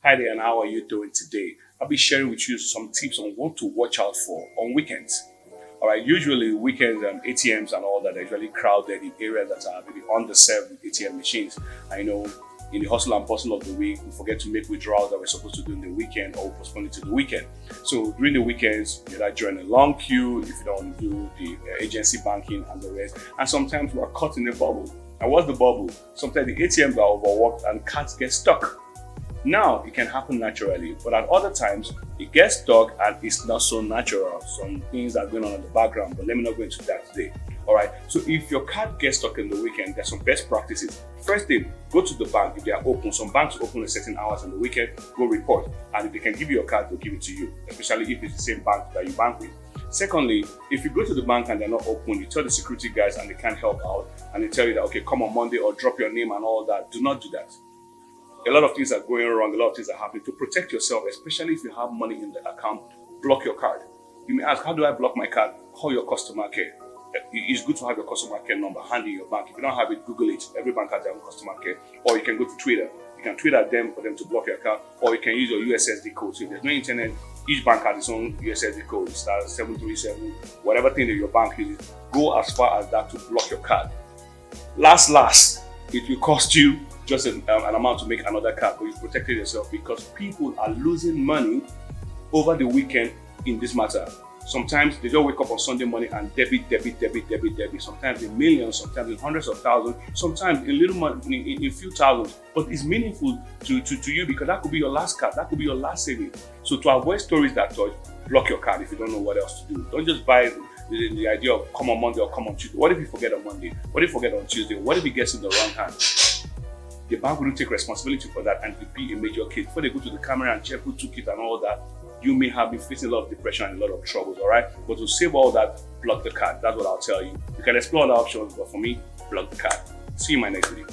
Hi there, and how are you doing today? I'll be sharing with you some tips on what to watch out for on weekends. All right, usually weekends ATMs and all that are usually crowded in areas that are maybe underserved with ATM machines. I know in the hustle and bustle of the week, we forget to make withdrawals that we're supposed to do in the weekend or postpone it to the weekend. So during the weekends, you like join a long queue if you don't do the agency banking and the rest. And sometimes we are caught in a bubble. And what's the bubble? Sometimes the ATMs are overworked and cards get stuck. Now, it can happen naturally, but at other times, it gets stuck and it's not so natural. Some things are going on in the background, but let me not go into that today. All right, so if your card gets stuck in the weekend, there's some best practices. First thing, go to the bank if they are open. Some banks open at certain hours on the weekend, go report. And if they can give you your card, they'll give it to you, especially if it's the same bank that you bank with. Secondly, if you go to the bank and they're not open, you tell the security guys and they can't help out, and they tell you that, okay, come on Monday or drop your name and all that. Do not do that. A lot of things are going wrong, a lot of things are happening. To protect yourself, especially if you have money in the account, block your card. You may ask, how do I block my card? Call your customer care. It's good to have your customer care number handy in your bank. If you don't have it, Google it. Every bank has their own customer care. Or you can go to Twitter. You can tweet at them for them to block your account. Or you can use your USSD code. So if there's no internet, each bank has its own USSD code. It starts 737, whatever thing that your bank uses. Go as far as that to block your card. Last, it will cost you just an amount to make another card, but you've protected yourself because people are losing money over the weekend in this matter. Sometimes they just wake up on Sunday morning and debit. Sometimes in millions, sometimes in hundreds of thousands, sometimes in little money, in few thousands. But it's meaningful to you because that could be your last card, that could be your last saving. So to avoid stories that touch, block your card if you don't know what else to do. Don't just buy the idea of come on Monday or come on Tuesday. What if you forget on Monday? What if you forget on Tuesday? What if it gets in the wrong hand? The bank wouldn't take responsibility for that and it would be a major case. Before they go to the camera and check who took it and all that, you may have been facing a lot of depression and a lot of troubles, all right? But to save all that, block the card. That's what I'll tell you. You can explore other options, but for me, block the card. See you in my next video.